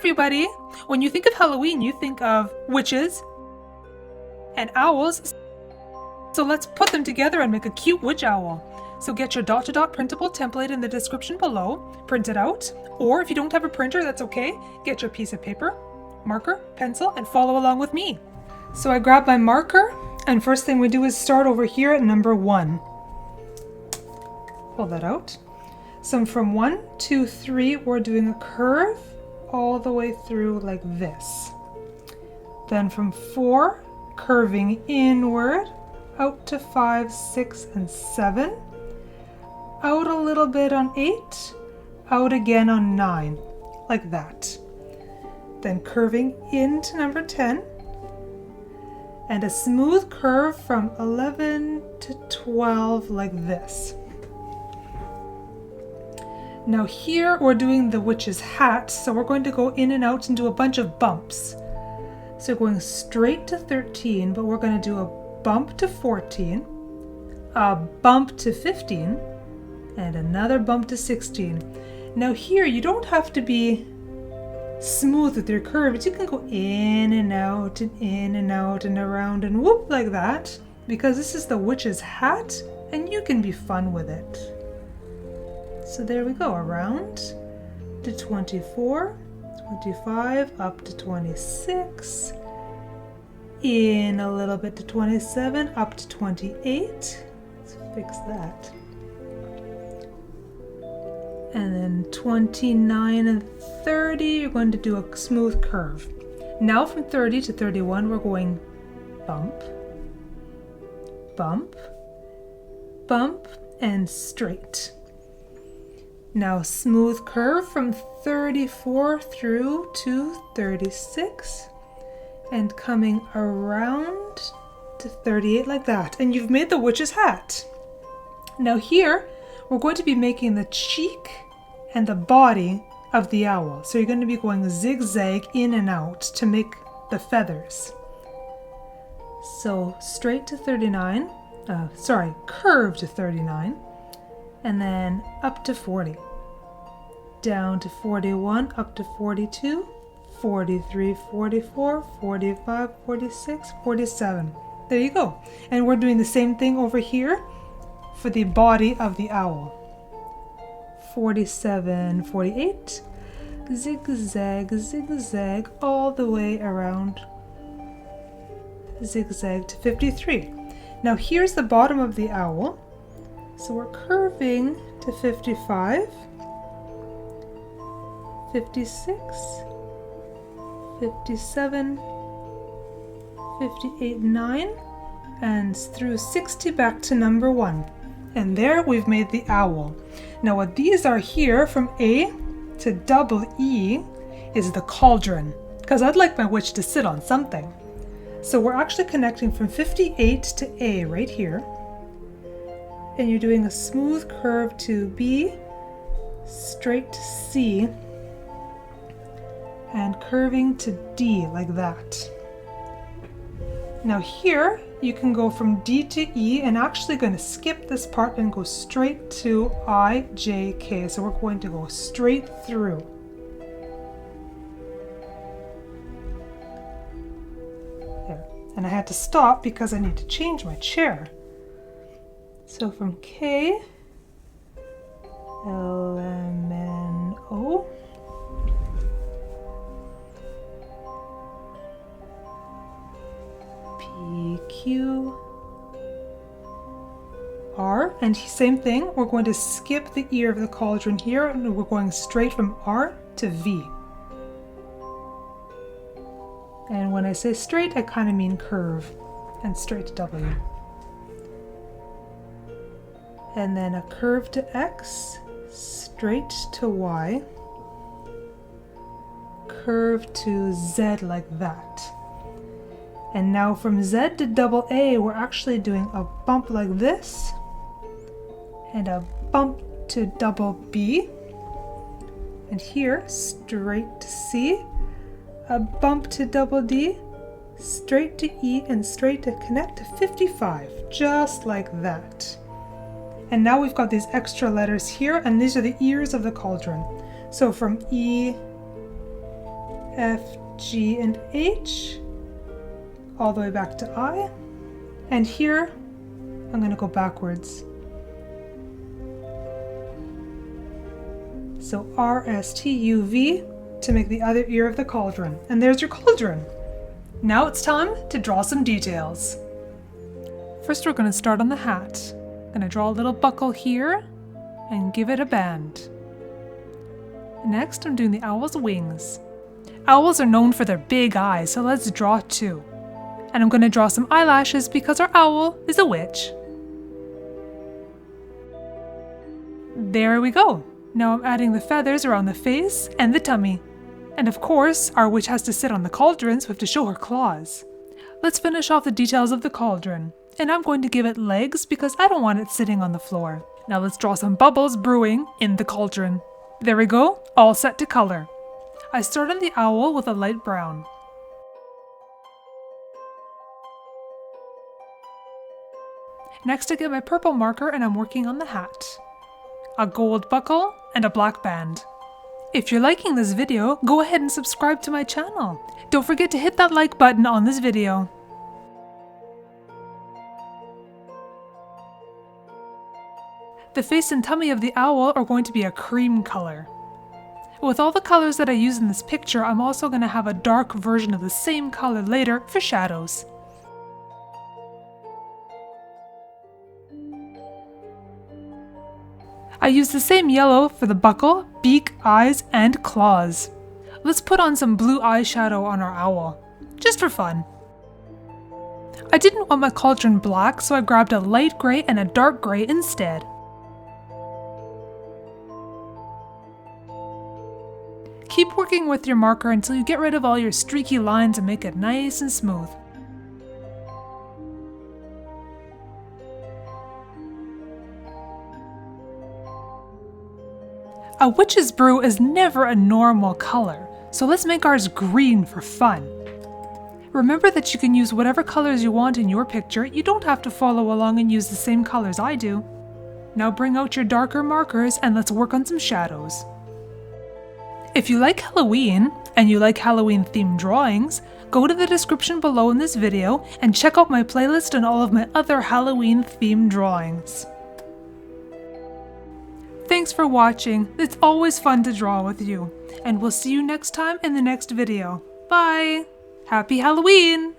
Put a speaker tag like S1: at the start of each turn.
S1: everybody! When you think of Halloween, you think of witches and owls. So let's put them together and make a cute witch owl. So get your dot-to-dot printable template in the description below, print it out, or if you don't have a printer, that's okay, get your piece of paper, marker, pencil, and follow along with me. So I grab my marker, and first thing we do is start over here at number 1. Pull that out. So from 1, 2, 3, we're doing a curve all the way through like this. Then from 4, curving inward, out to 5, 6, and 7. Out a little bit on 8, out again on 9, like that. Then curving into number 10, and a smooth curve from 11 to 12 like this. Now here we're doing the witch's hat, so we're going to go in and out and do a bunch of bumps. So going straight to 13, but we're going to do a bump to 14, a bump to 15, and another bump to 16. Now here you don't have to be smooth with your curves. You can go in and out and in and out and around and whoop like that, because this is the witch's hat and you can be fun with it. So there we go, around to 24, 25, up to 26, in a little bit to 27, up to 28. Let's fix that. And then 29 and 30, you're going to do a smooth curve. Now from 30 to 31, we're going bump, bump, bump, and straight. Now smooth curve from 34 through to 36, and coming around to 38 like that. And you've made the witch's hat. Now here, we're going to be making the cheek and the body of the owl. So you're going to be going zigzag in and out to make the feathers. So straight to 39, curve to 39, and then up to 40. Down to 41, up to 42, 43, 44, 45, 46, 47. There you go. And we're doing the same thing over here for the body of the owl. 47, 48, zigzag, zigzag, all the way around, zigzag to 53. Now here's the bottom of the owl. So we're curving to 55, 56, 57, 58, 9, and through 60 back to number 1. And there we've made the owl. Now what these are here from A to double E is the cauldron, because I'd like my witch to sit on something. So we're actually connecting from 58 to A right here. And you're doing a smooth curve to B, straight to C, and curving to D like that. Now here, you can go from D to E, and actually going to skip this part and go straight to I, J, K. So we're going to go straight through. There. And I had to stop because I need to change my chair. So from K, L, M, N, O. P, Q, R, and same thing, we're going to skip the ear of the cauldron here, and we're going straight from R to V. And when I say straight, I kind of mean curve, and straight to W. And then a curve to X, straight to Y, curve to Z like that. And now from Z to double A, we're actually doing a bump like this, and a bump to double B, and here straight to C, a bump to double D, straight to E, and straight to connect to 55, just like that. And now we've got these extra letters here, and these are the ears of the cauldron. So from E F, G, and H, all the way back to I. And here, I'm going to go backwards. So R, S, T, U, V to make the other ear of the cauldron. And there's your cauldron. Now it's time to draw some details. First, we're going to start on the hat. I'm going to draw a little buckle here and give it a band. Next, I'm doing the owl's wings. Owls are known for their big eyes, so let's draw two. And I'm going to draw some eyelashes because our owl is a witch. There we go. Now I'm adding the feathers around the face and the tummy. And of course, our witch has to sit on the cauldron, so we have to show her claws. Let's finish off the details of the cauldron. And I'm going to give it legs because I don't want it sitting on the floor. Now let's draw some bubbles brewing in the cauldron. There we go, all set to color. I start on the owl with a light brown. Next I get my purple marker and I'm working on the hat. A gold buckle and a black band. If you're liking this video, go ahead and subscribe to my channel. Don't forget to hit that like button on this video. The face and tummy of the owl are going to be a cream color. With all the colors that I use in this picture, I'm also going to have a dark version of the same color later for shadows. I use the same yellow for the buckle, beak, eyes, and claws. Let's put on some blue eyeshadow on our owl, just for fun. I didn't want my cauldron black, so I grabbed a light gray and a dark gray instead. Keep working with your marker until you get rid of all your streaky lines and make it nice and smooth. A witch's brew is never a normal color, so let's make ours green for fun. Remember that you can use whatever colors you want in your picture, you don't have to follow along and use the same colors I do. Now bring out your darker markers and let's work on some shadows. If you like Halloween, and you like Halloween themed drawings, go to the description below in this video and check out my playlist and all of my other Halloween themed drawings. Thanks for watching, it's always fun to draw with you, and we'll see you next time in the next video. Bye! Happy Halloween!